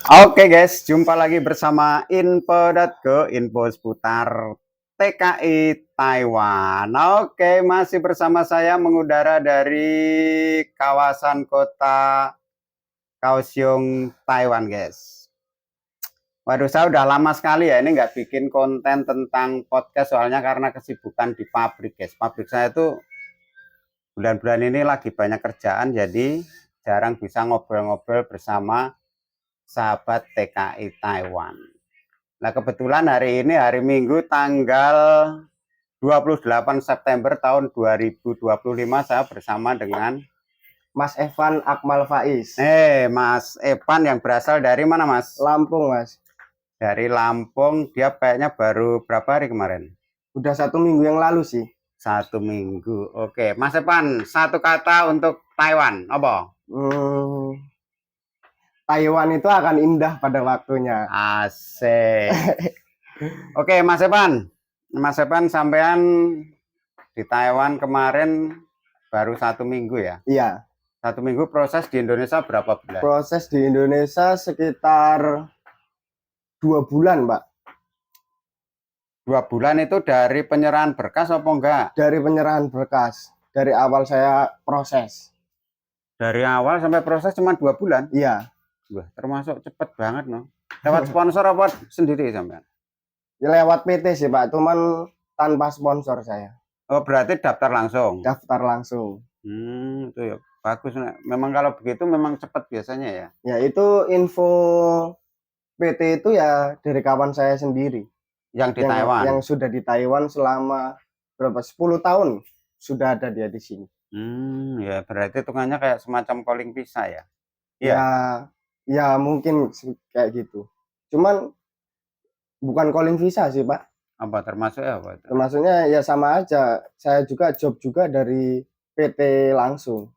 Oke guys, jumpa lagi bersama info seputar TKI Taiwan. Oke, masih bersama saya mengudara dari kawasan kota Kaohsiung, Taiwan guys. Waduh, saya udah lama sekali ya ini nggak bikin konten tentang podcast soalnya karena kesibukan di pabrik guys. Pabrik saya tuh bulan-bulan ini lagi banyak kerjaan jadi jarang bisa ngobrol-ngobrol bersama sahabat TKI Taiwan. Nah, kebetulan hari ini hari Minggu tanggal 28 September tahun 2025 saya bersama dengan Mas Evan Akmal Faiz. Mas Evan yang berasal dari mana, Mas? Lampung, Mas. Dari Lampung. Dia kayaknya baru berapa hari kemarin? Udah 1 minggu yang lalu sih. 1 minggu. Oke, Mas Evan, satu kata untuk Taiwan, apa? Taiwan itu akan indah pada waktunya. Asik. Oke, Mas Evan. Mas Evan sampean di Taiwan kemarin baru 1 minggu ya? Iya. 1 minggu. Proses di Indonesia berapa bulan? Proses di Indonesia sekitar 2 bulan, Mbak. 2 bulan itu dari penyerahan berkas apa enggak? Dari penyerahan berkas. Dari awal saya proses. Dari awal sampai proses cuma 2 bulan? Iya. Wah, termasuk cepet banget, no. Lewat sponsor apa sendiri sampean? Ya, lewat PT sih, Pak. Cuman tanpa sponsor saya. Oh, berarti daftar langsung? Daftar langsung. Itu ya bagus. Memang kalau begitu memang cepat biasanya ya? Ya, itu info PT itu ya dari kawan saya sendiri. Yang di Taiwan? Yang sudah di Taiwan selama berapa? 10 tahun sudah ada dia di sini. Ya berarti hitungannya kayak semacam calling visa ya? Ya, ya mungkin kayak gitu. Cuman bukan calling visa sih, Pak. Apa termasuk ya apa itu? Termasuknya ya sama aja. Saya juga job juga dari PT langsung.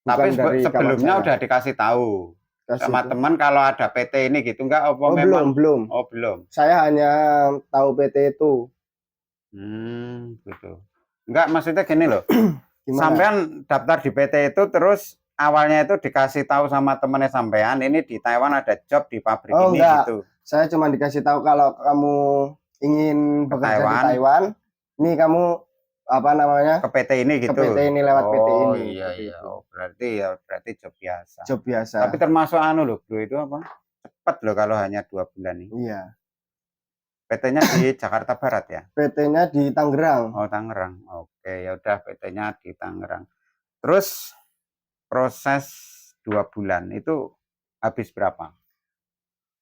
Tapi sebelumnya udah dikasih tahu sama teman kalau ada PT ini gitu enggak? Apa memang? Belum. Oh, belum. Saya hanya tahu PT itu. Gitu. Enggak, maksudnya gini loh. Sampean daftar di PT itu terus awalnya itu dikasih tahu sama temennya sampean ini di Taiwan ada job di pabrik ini enggak. gitu. Saya cuma dikasih tahu kalau kamu ingin bekerja di Taiwan, ini kamu apa namanya? Ke PT ini gitu. Ke PT ini lewat PT ini. Oh iya. Oh, berarti job biasa. Job biasa. Tapi termasuk loh, bro, itu apa? Cepat loh kalau hanya 2 bulan ini. Iya. PT-nya di Jakarta Barat ya? PT-nya di Tangerang. Oh, Tangerang. Oke, ya udah PT-nya di Tangerang. Terus proses 2 bulan itu habis berapa?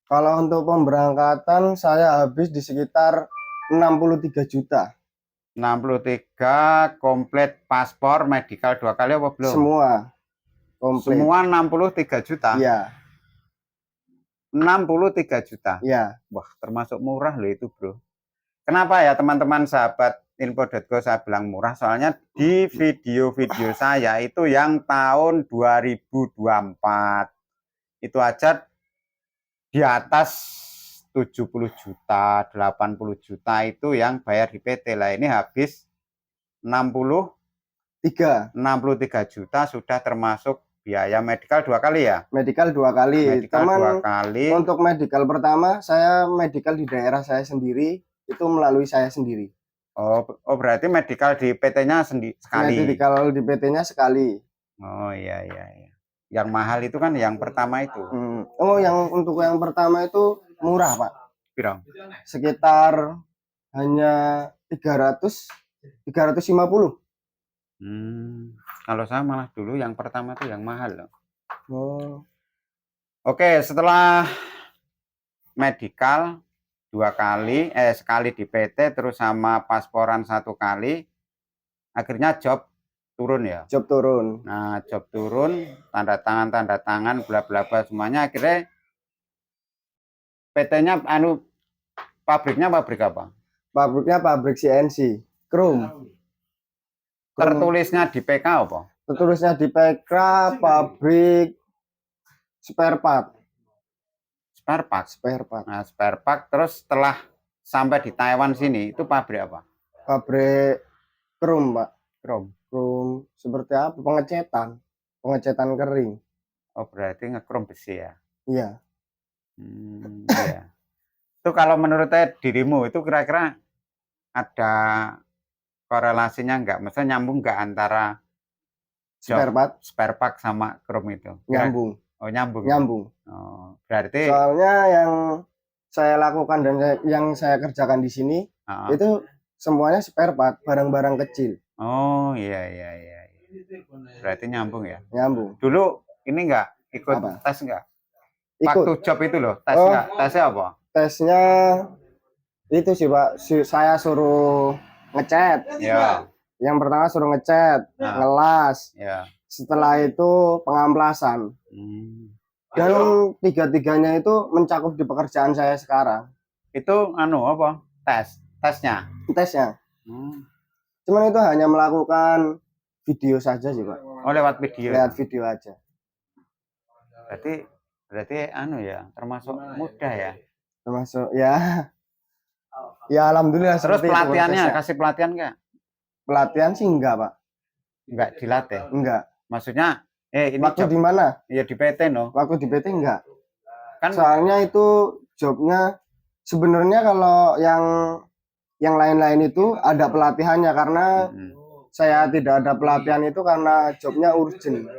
Kalau untuk pemberangkatan saya habis di sekitar 63 juta. 63 komplit paspor, medical 2 kali apa belum? Semua. Komplit. Semua 63 juta? Iya. 63 juta? Iya. Wah, termasuk murah loh itu, bro. Kenapa ya teman-teman sahabat info.co saya bilang murah? Soalnya di video-video saya itu yang tahun 2024 itu aja di atas 70 juta, 80 juta itu yang bayar di PT lah. Ini habis 63 juta sudah termasuk biaya medical 2 kali ya? Medical 2 kali. Medical 2 kali. Untuk medical pertama saya medical di daerah saya sendiri itu melalui saya sendiri. Oh berarti medical di PT-nya sekali. Medical di PT-nya sekali. Oh iya. Yang mahal itu kan yang pertama itu. Oh, untuk yang pertama itu murah, Pak. Berapa? Sekitar hanya 350. Kalau saya malah dulu yang pertama tuh yang mahal loh. Oh. Oke, setelah medical 2 kali, sekali di PT terus sama pasporan 1 kali, akhirnya job turun ya? Job turun. Nah, job turun, tanda tangan, bla bla bla semuanya, akhirnya PT-nya pabriknya pabrik apa? Pabriknya pabrik CNC, Chrome. Tertulisnya di PK apa? Tertulisnya di PK pabrik spare part. Spare part. Nah, spare part terus setelah sampai di Taiwan sini itu pabrik apa? Pabrik Chrome, Pak. Chrome seperti apa? Pengecetan kering. Oh berarti ngekrom besi ya? Iya. Iya. Itu kalau menurut dirimu itu kira-kira ada korelasinya nggak? Maksudnya nyambung nggak antara job Spare part spare part sama chrome itu? nyambung, Oh nyambung ya. nyambung. Oh, berarti Soalnya yang saya lakukan dan yang saya kerjakan di sini uh, itu semuanya spare part, barang-barang kecil. oh iya iya iya. Berarti nyambung ya. Nyambung. Dulu ini nggak ikut Apa? tes nggak? Ikut. Waktu job itu loh, tes Oh, nggak? Tesnya apa? tesnya itu sih Pak, saya suruh ngecat. Ya, Yang pertama suruh ngecat, nah, ngelas. ya. Setelah itu pengamplasan. Hmm. Dan tiga-tiganya itu mencakup di pekerjaan saya sekarang. Itu anu apa? Tesnya. Tesnya. Hmm. Cuman itu hanya melakukan video saja sih Pak. Oh lewat video. Lihat video aja. Berarti anu ya, termasuk mudah ya. Termasuk ya. Ya alhamdulillah. Terus seperti itu pelatihannya, prosesnya. kasih pelatihan nggak? Pelatihan sih enggak Pak. Nggak dilatih. Enggak. Maksudnya, ini Waktu job di mana? ya di PT no. Waktu di PT enggak. Kan Soalnya itu jobnya sebenarnya kalau yang lain-lain itu ada pelatihannya karena saya tidak ada pelatihan itu karena jobnya urgent.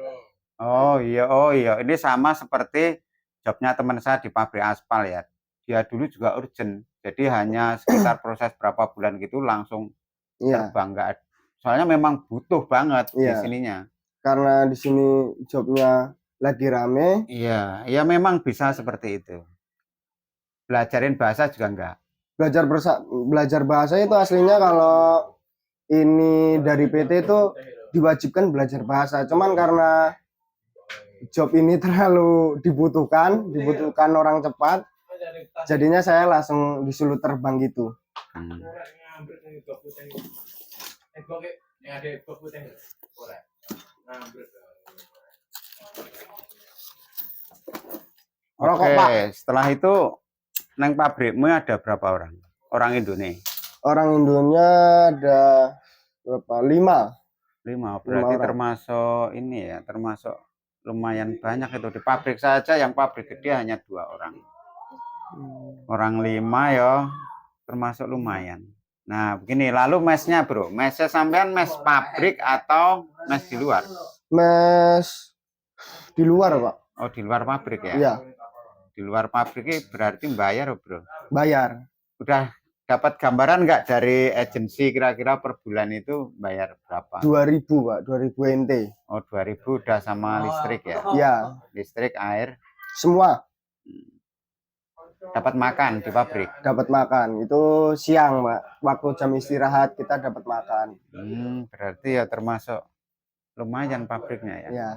oh iya, ini sama seperti jobnya teman saya di pabrik aspal ya. Dia dulu juga urgent. Jadi hanya sekitar proses berapa bulan gitu langsung Iya, terbang nggak. Soalnya memang butuh banget di iya. sininya. Karena di sini jobnya lagi rame. Iya, ya memang bisa seperti itu. Belajarin bahasa juga enggak. Belajar bahasa itu aslinya kalau ini dari PT itu diwajibkan belajar bahasa. Cuman karena job ini terlalu dibutuhkan orang cepat, jadinya saya langsung disuruh terbang gitu. Oke, setelah itu neng pabrikmu ada berapa orang? Orang Indonesia? Orang Indonesia ada berapa? 5. 5, berarti termasuk ini ya, termasuk lumayan banyak itu. Di pabrik saja yang pabrik gede hanya 2 orang. Orang 5 ya, termasuk lumayan. Nah, begini, lalu mesnya bro, mesnya sampean mes pabrik atau mes di luar? Mes di luar Pak. Oh, di luar pabrik ya? Iya. Di luar pabrik berarti bayar bro? Bayar. Udah dapat gambaran nggak dari agensi kira-kira per bulan itu bayar berapa? 2.000 Pak, 2.000 NT. Oh 2.000 udah sama listrik ya? Iya. Listrik, air? Semua. Dapat makan di pabrik? Dapat makan, itu siang Pak. Waktu jam istirahat kita dapat makan. Berarti ya termasuk lumayan pabriknya ya? Iya.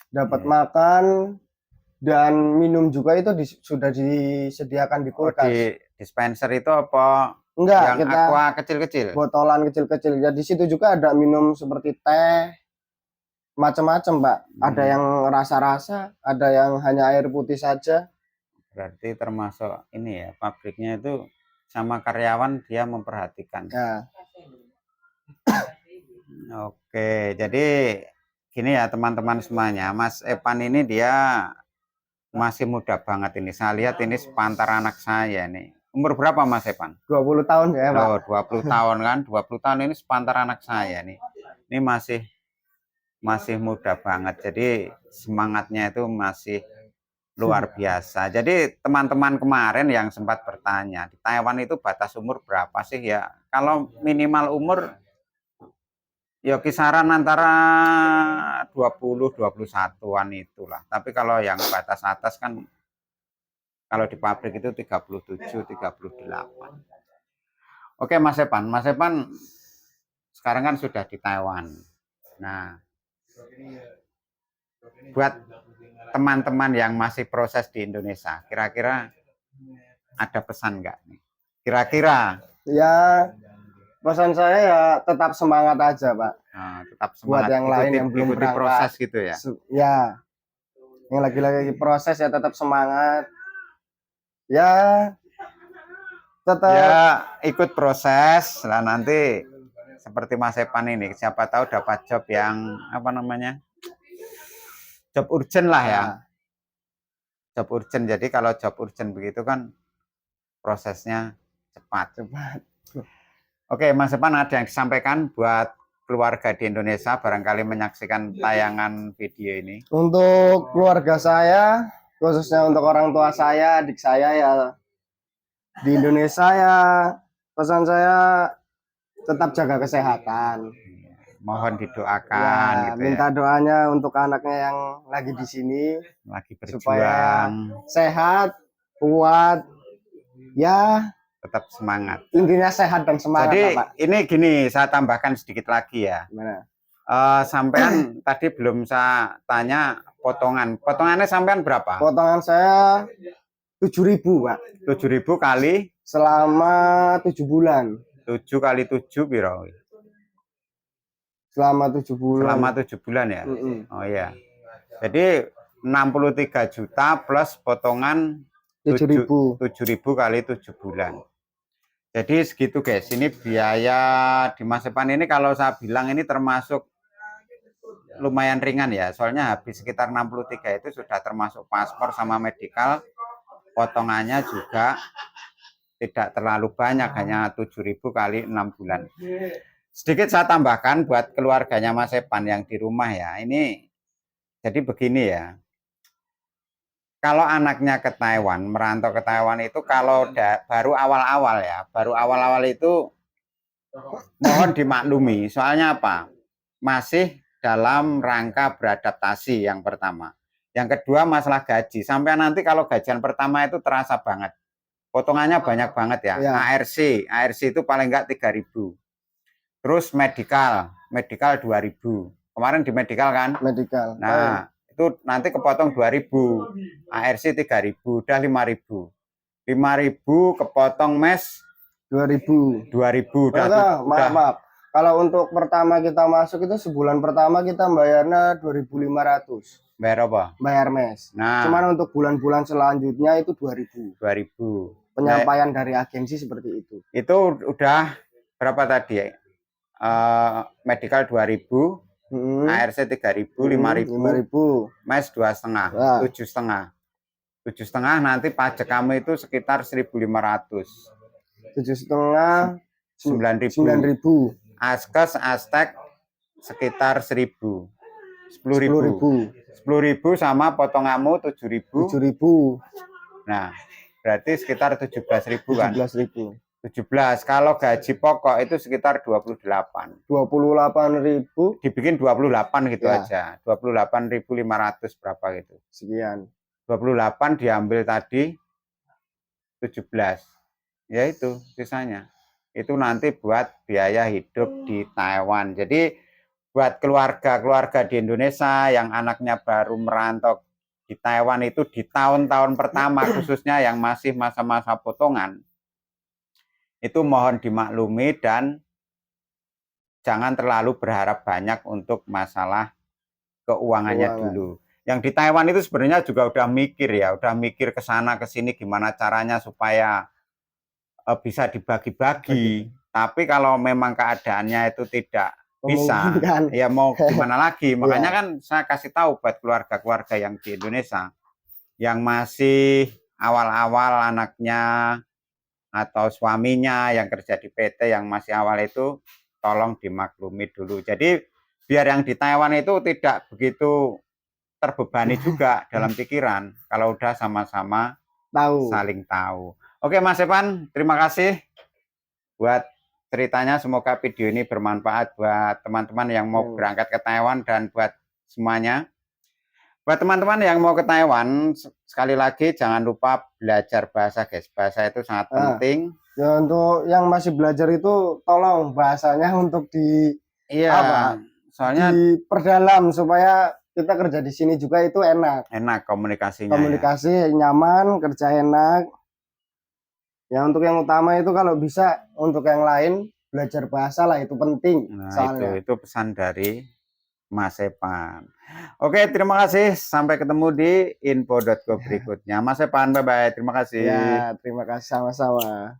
Dapat makan dan minum juga itu sudah disediakan di kulkas. Di dispenser itu apa? Enggak, yang kita aqua kecil-kecil. Botolan kecil-kecil. Ya di situ juga ada minum seperti teh, macam-macam, Pak. Ada yang rasa-rasa, ada yang hanya air putih saja. Berarti termasuk ini ya, pabriknya itu sama karyawan dia memperhatikan. Ya. Oke, jadi gini ya teman-teman semuanya, Mas Epan ini dia masih muda banget ini. Saya lihat ini sepantar anak saya nih. Umur berapa Mas Epan? 20 tahun ya, Pak. Oh, 20 tahun kan? 20 tahun ini sepantar anak saya nih. Ini masih muda banget. Jadi semangatnya itu masih luar biasa. Jadi teman-teman kemarin yang sempat bertanya, di Taiwan itu batas umur berapa sih ya? Kalau minimal umur ya kisaran antara 20-21-an itulah. Tapi kalau yang batas atas kan kalau di pabrik itu 37-38. Oke Mas Epan sekarang kan sudah di Taiwan. Nah, buat teman-teman yang masih proses di Indonesia, kira-kira ada pesan nggak nih? Kira-kira? Ya, pesan saya ya tetap semangat aja, Pak. Nah, tetap semangat. Buat yang lain yang belum berangkat, proses gitu ya? Ya, yang lagi-lagi proses ya tetap semangat. Ya, tetap. Ya, ikut proses lah nanti seperti Mas Epan ini, siapa tahu dapat job yang apa namanya? Job urgent lah ya. job urgent. Jadi kalau job urgent begitu kan prosesnya cepat. Oke, Mas Epan, ada yang disampaikan buat keluarga di Indonesia barangkali menyaksikan tayangan video ini? Untuk keluarga saya, khususnya untuk orang tua saya, adik saya ya di Indonesia ya, pesan saya tetap jaga kesehatan. Mohon didoakan Ya, gitu minta ya. doanya untuk anaknya yang lagi di sini Lagi supaya berjuang, sehat, kuat, ya tetap semangat. intinya sehat dan semangat Jadi lah, Pak. ini gini, saya tambahkan sedikit lagi ya. Gimana? Sampean tadi belum saya tanya potongan. Potongannya sampean berapa? Potongan saya 7.000, Pak. 7.000 kali Selama 7 bulan. 7 kali 7 biro. Selama 7 bulan. Selama 7 bulan ya. Mm-mm. Oh iya. Jadi 63 juta plus potongan 7.000. 7.000 kali 7 bulan. Jadi segitu guys. Ini biaya di masa depan ini kalau saya bilang ini termasuk lumayan ringan ya. Soalnya habis sekitar 63 itu sudah termasuk paspor sama medical. Potongannya juga tidak terlalu banyak, hanya 7.000 kali 6 bulan. Sedikit saya tambahkan buat keluarganya Mas Epan yang di rumah ya. Ini jadi begini ya. Kalau anaknya ke Taiwan, merantau ke Taiwan itu kalau baru awal-awal ya, baru awal-awal itu mohon dimaklumi. Soalnya apa? Masih dalam rangka beradaptasi yang pertama. Yang kedua masalah gaji. Sampai nanti kalau gajian pertama itu terasa banget. Potongannya banyak banget ya. Ya. ARC itu paling enggak 3.000. Terus medical 2.000. Kemarin di medical kan? Medical. Nah, itu nanti kepotong 2.000. ARC 3.000, udah 5.000. 5.000 kepotong mes 2.000. 2.000 Maaf. Kalau untuk pertama kita masuk itu sebulan pertama kita bayarnya 2.500. Bayar apa? Bayar mes. Nah, cuman untuk bulan-bulan selanjutnya itu 2.000. 2.000. Penyampaian dari agensi seperti itu. Itu udah berapa tadi ya? Medical 2.000, ARC 3.000, 5.000, mes 2,5, 7,5. 7,5 nanti pajak kamu itu sekitar 1.500. 7,5, 9.000. Askes, Aztek sekitar 1.000. 10.000. 10.000 sama potonganmu 7.000. 7.000. Nah, berarti sekitar 17.000 kan? 17.000. 17. Kalau gaji pokok itu sekitar 28. 28.000. Dibikin 28 gitu ya. Aja. 28.500 berapa gitu. Sekian. 28 diambil tadi 17. Ya itu sisanya. Itu nanti buat biaya hidup di Taiwan. Jadi buat keluarga-keluarga di Indonesia yang anaknya baru merantau di Taiwan itu di tahun-tahun pertama khususnya yang masih masa-masa potongan, itu mohon dimaklumi dan jangan terlalu berharap banyak untuk masalah keuangannya dulu. Yang di Taiwan itu sebenarnya juga udah mikir ya, udah mikir ke sana ke sini gimana caranya supaya bisa dibagi-bagi. Tapi kalau memang keadaannya itu tidak bisa, ya mau gimana lagi. Makanya kan saya kasih tahu buat keluarga-keluarga yang di Indonesia yang masih awal-awal anaknya atau suaminya yang kerja di PT yang masih awal itu tolong dimaklumi dulu. Jadi biar yang di Taiwan itu tidak begitu terbebani juga dalam pikiran kalau udah sama-sama saling tahu. Oke Mas Epan, terima kasih buat ceritanya. Semoga video ini bermanfaat buat teman-teman yang mau berangkat ke Taiwan dan buat semuanya. Buat teman-teman yang mau ke Taiwan, sekali lagi jangan lupa belajar bahasa guys. Bahasa itu sangat penting. Ya untuk yang masih belajar itu tolong bahasanya untuk soalnya diperdalam supaya kita kerja di sini juga itu enak. Enak komunikasinya. Komunikasi nyaman, kerja enak. Ya untuk yang utama itu kalau bisa untuk yang lain belajar bahasa lah itu penting. Nah, itu pesan dari Mas Epan. Oke, terima kasih. Sampai ketemu di info.co berikutnya. Mas Epan, bye-bye. Terima kasih. Ya, terima kasih sama-sama.